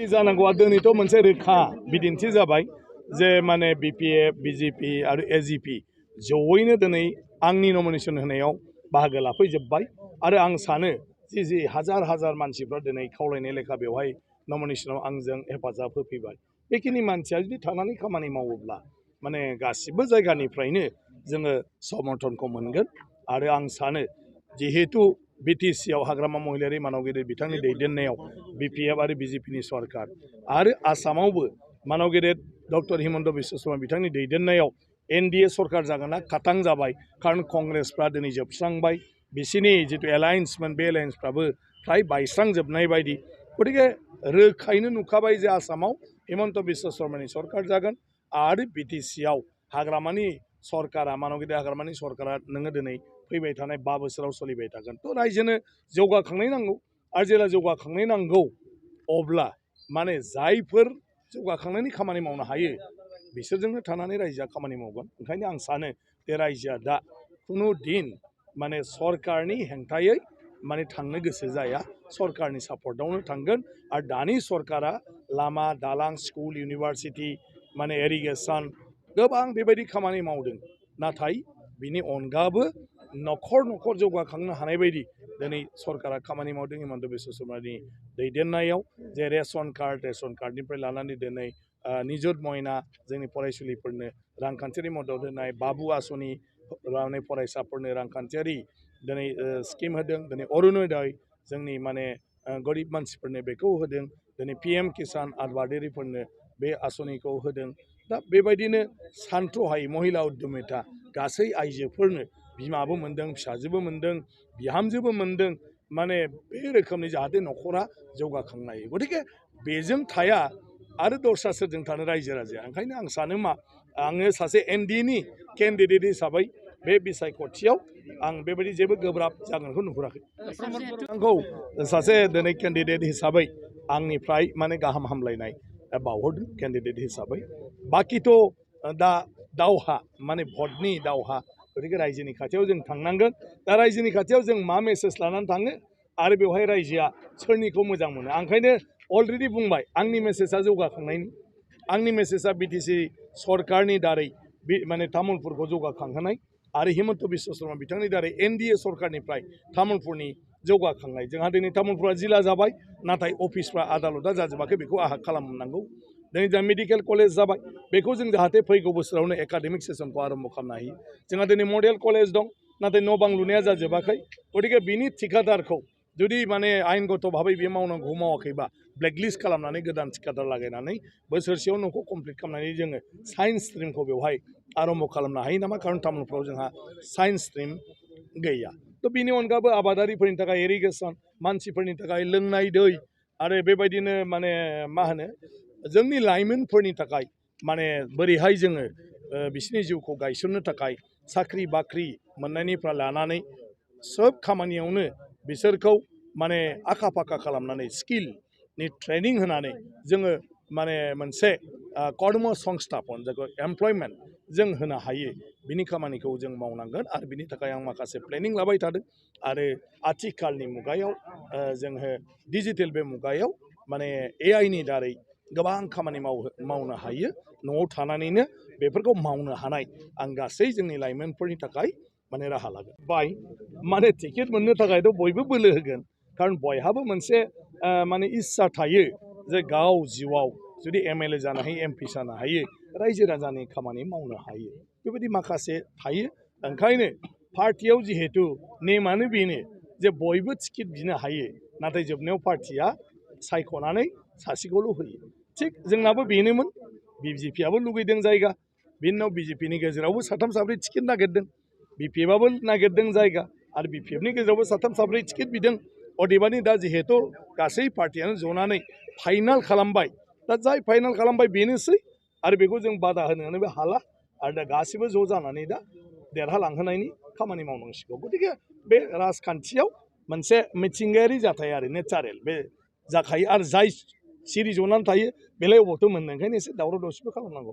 जानांगौआ दिनैथ' मोनसे रोखा बिदिन्थि जाबाय जे माने बिपिएफ बिजेपि आरो एजिपि जयैनो दिनै आंनि नमिनेसन होनायाव बाहागो लाफैजोब्बाय आरो आं सानो जि हाजार हाजार मानसिफ्रा दिनै खावलायनाय लेखा बेवहाय नमिनेसनाव आंजों हेफाजाब होफैबाय बेखिनि मानसिया जुदि थानानै खामानि मावोब्ला माने गासिबो जायगानिफ्रायनो जोङो समर्थनखौ मोनगोन आरो आं सानो जिहेतु बिटिसिआव हाग्रामा महिलारि मानव गेदेर बिथांनि दैदेननायाव बिपिएफ आरो बिजेपिनि सरकार आरो आसामावबो मानव गेदेर डक्टर हिमन्त बिश्व शर्मा बिथांनि दैदेननायाव एनडिए सरकार जागोना खातां जाबाय खारन कंग्रेसफ्रा दिनै जोबस्रांबाय बिसिनि जितु एलायन्समोन बे एलायन्सफ्राबो फ्राय बायस्रांजोबनाय बायदि गतिके रोखायैनो नुखाबाय जे आसामाव हिमन्त बिश्व शर्मानि सरकार जागोन आरो बिटिसिआव हाग्रामानि सरकारा मानव गेदेर हाग्रामानि सरकारा नोङो दिनै फैबाय थानाय 5 बोसोराव सोलिबाय थागोन थ' रायजोनो जौगाखांनाय नांगौ आरो जेला जौगाखांनाय नांगौ अब्ला माने जायफोर जौगाखांनायनि खामानि मावनो हायो बिसोरजोंनो थानानै रायजोआ खामानि मावगोन ओंखायनो आं सानो जे रायजोआ दा खुनु दिन माने सरकारनि हेंथायै माने थांनो गोसो जाया सरकारनि सापर्टआवनो थांगोन आरो दानि सरकारा लामा दालां स्कुल इउनिभारसिटि माने इरिगेसन गोबां बेबायदि खामानि मावदों नाथाय बिनि अनगाबो नखर नखर जौगाखांनो हानाय बायदि दिनै सरकारा खामानि मावदों हिमन्त बिश्व शर्मानि दैदेननायाव जे रेशन कार्डनिफ्राय लानानै दिनै निजुत मयना जोंनि फरायसुलिफोरनो रांखान्थियारि मदद होनाय बाबु आसनि लानाय फरायसाफोरनो रांखान्थियारि दिनै स्किम होदों दिनै अरुणोदय जोंनि माने गरिब मानसिफोरनो बेखौ होदों दिनै पिएम किसान आबादारिफोरनो बे आसनिखौ होदों दा बेबायदिनो सानथ्र'हायै महिला उद्यमिता गासै आइजोफोरनो बिमाबो मोन्दों फिसाजोबो मोन्दों बिहामजोबो मोन्दों माने बे रोखोमनि जाहाथे न'खरा जौगाखांनो हायो गतिके बेजों थाया आरो दस्रा सोरजों थानो रायजो राजाया ओंखायनो आं सानो मा आङो सासे एनडिएनि केन्डिडेट हिसाबै बे बिसायख'थियाव आं बेबायदि जेबो गोब्राब जागोनखौ नुहुराखै आंखौ सासे दिनै केन्डिडेट हिसाबै आंनिफ्राय माने गाहाम हामलायनाय बावहरदों केन्डिडेट हिसाबै बाखिथ' दा दावहा माने भटनि दावहा गतिके रायजोनि खाथियाव जों थांनांगोन दा रायजोनि खाथियाव जों मा मेसेज लानानै थाङो आरो बेवहाय रायजोआ सोरनिखौ मोजां मोनो ओंखायनो अलरेडि बुंबाय आंनि मेसेजआ जौगाखांनायनि आंनि मेसेजआ बिटिसि सरकारनि दारै माने तामुलपुरखौ जौगाखांहोनाय आरो हिमन्त बिश्व शर्मा बिथांनि दारै एनडिए सरकारनिफ्राय तामुलपुरनि जौगाखांनाय जोंहा दिनै तामुलपुरा जिल्ला जाबाय नाथाय अफिसफ्रा आदालतआ जाजोबाखै बेखौ आहा खालामनांगौ दिनै जोंहा मेडिकेल कलेज जाबाय बेखौ जों जाहाथे फैगौ बोसोरावनो एकाडेमिक सेसनखौ आरम्भ खालामनो हायो जोंहा दिनै मडेल कलेज दं नाथाय न' बां लुनाया जाजोबाखै गतिके बिनि थिखादारखौ जुदि माने आयेनगत भाबै बे मावनांगौ मावाखैबा ब्लेकलिस्ट खालामनानै गोदान थिखादार लागायनानै बोसोरसेयाव न'खौ कमप्लिट खालामनानै जोङो साइन्स स्ट्रिमखौ बेवहाय आरम्भ खालामनो हायो नामा खारन तामुलपुराव जोंहा साइन्स स्ट्रिम गैया थ' बिनि अनगाबो आबादारिफोरनि थाखाय इरिगेसन मानसिफोरनि थाखाय लोंनाय दै आरो बेबायदिनो माने मा होनो जोंनि लाइमोनफोरनि थाखाय माने बोरैहाय जोङो बिसोरनि जिउखौ गायसननो थाखाय साख्रि बाख्रि मोननायनिफ्राय लानानै सोब खामानियावनो बिसोरखौ माने आखा फाखा खालामनानै स्किलनि ट्रेनिं होनानै जोङो माने मोनसे कर्म संस्थापन जायखौ एमप्लयमेन्ट जों होनो हायो बिनि खामानिखौ जों मावनांगोन आरो बिनि थाखाय आं माखासे प्लेनिं लाबाय थादों आरो आथिखालनि मुगायाव जोङो डिजिटेल बे मुगायाव माने एआइनि दारै गोबां खामानि मावनो हायो न'आव थानानैनो बेफोरखौ मावनो हानाय आं गासै जोंनि लाइमोनफोरनि थाखाय माने राहा लागोन बाय माने टिकेट मोननो थाखायथ' बयबो बोलो होगोन खारन बयहाबो मोनसे माने इस्सा थायो जे गाव जिउआव जुदि एमएलए जानो हायो एमपि जानो हायो रायजो राजानि खामानि मावनो हायो बेबायदि माखासे थायो ओंखायनो पार्टियाव जिहेतु नेमानो बेनो जे बयबो टिकेट बिनो हायो नाथाय जोबनायाव पार्टिया सायख'नानै सासेखौल' होयो थिग जोंनाबो बेनोमोन बिजेपिआबो लुगैदों जायगा बिनि उनाव बिजेपिनि गेजेरावबो साथाम साब्रै टिकेट नागिरदों बिपिएफआबो नागिरदों जायगा आरो बिपिएफनि गेजेरावबो साथाम साब्रै टिकेट बिदों अदेबानि दा जिहेतु गासै पार्टियानो जनानै फाइनाल खालामबाय दा जाय फाइनाल खालामबाय बेनोसै आरो बेखौ जों बादा होनोबो हाला आरो दा गासिबो ज' जानानै दा देरहालांहोनायनि खामानि मावनांसिगौ गतिके बे राजखान्थियाव मोनसे मिथिंगायारि जाथाय आरो नेचारेल बे जाखायो आरो जाय सिरि जनानै थायो बेलाय अबावथो मोननो ओंखायनो एसे दावराव दावसिबो खालामनांगौ